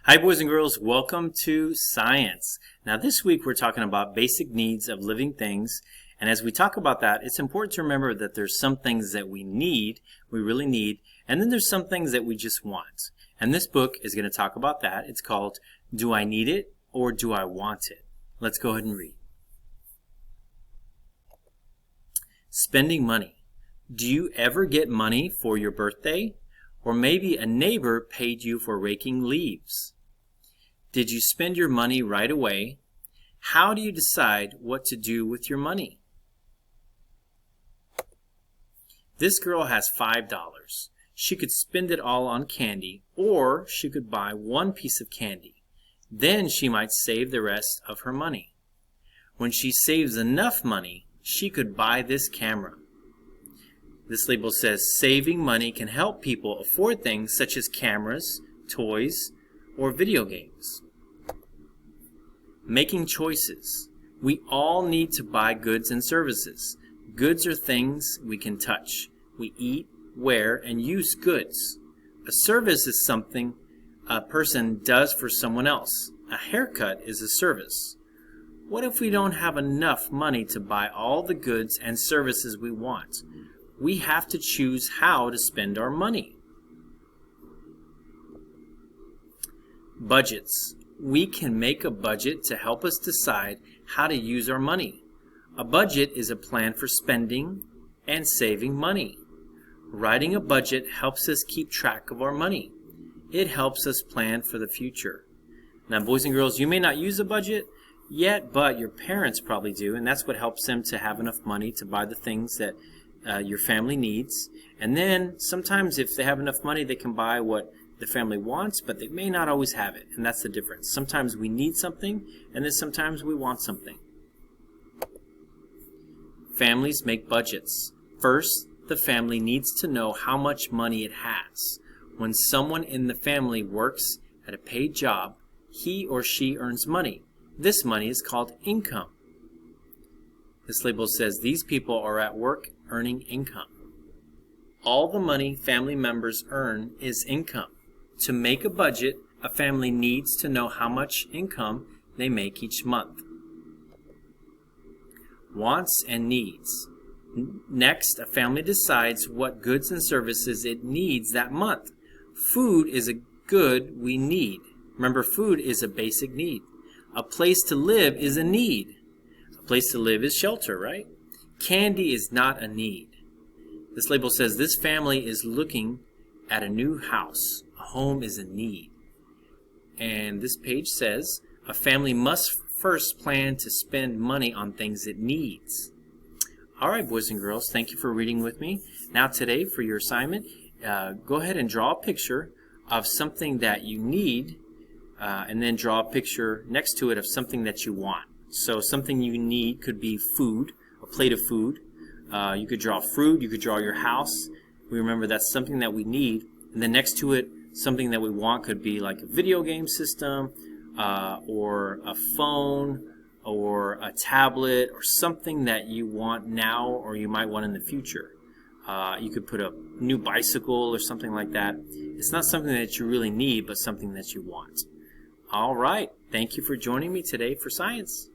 Hi boys and girls, welcome to Science. Now this week we're talking about basic needs of living things, and as we talk about that, it's important to remember that there's some things that we really need, and then there's some things that we just want. And this book is going to talk about that. It's called Do I Need It or Do I Want It? Let's go ahead and read. Spending money. Do you ever get money for your birthday? Or maybe a neighbor paid you for raking leaves. Did you spend your money right away? How do you decide what to do with your money? This girl has $5. She could spend it all on candy, or she could buy one piece of candy. Then she might save the rest of her money. When she saves enough money, she could buy this camera. This label says saving money can help people afford things such as cameras, toys, or video games. Making choices. We all need to buy goods and services. Goods are things we can touch. We eat, wear, and use goods. A service is something a person does for someone else. A haircut is a service. What if we don't have enough money to buy all the goods and services we want? We have to choose how to spend our money. Budgets. We can make a budget to help us decide how to use our money. A budget is a plan for spending and saving money. Writing a budget helps us keep track of our money. It helps us plan for the future. Now, boys and girls, you may not use a budget yet, but your parents probably do, and that's what helps them to have enough money to buy the things that your family needs. And then sometimes if they have enough money, they can buy what the family wants, but they may not always have it, and that's the difference. Sometimes we need something, and then sometimes we want something. Families make budgets. First, the family needs to know how much money it has. When someone in the family works at a paid job, he or she earns money. This money is called income. This label says these people are at work earning income. All the money family members earn is income. To make a budget, a family needs to know how much income they make each month. Wants and needs. Next, a family decides what goods and services it needs that month. Food is a good we need. Remember, food is a basic need. A place to live is a need. A place to live is shelter, right? Candy is not a need. This label says this family is looking at a new house. A home is a need. And this page says a family must first plan to spend money on things it needs. All right, boys and girls, thank you for reading with me. Now today for your assignment, go ahead and draw a picture of something that you need, and then draw a picture next to it of something that you want. So something you need could be food, a plate of food. You could draw fruit, you could draw your house. We remember that's something that we need. And then next to it, something that we want could be like a video game system, or a phone, or a tablet, or something that you want now or you might want in the future. You could put a new bicycle or something like that. It's not something that you really need, but something that you want. All right. Thank you for joining me today for Science.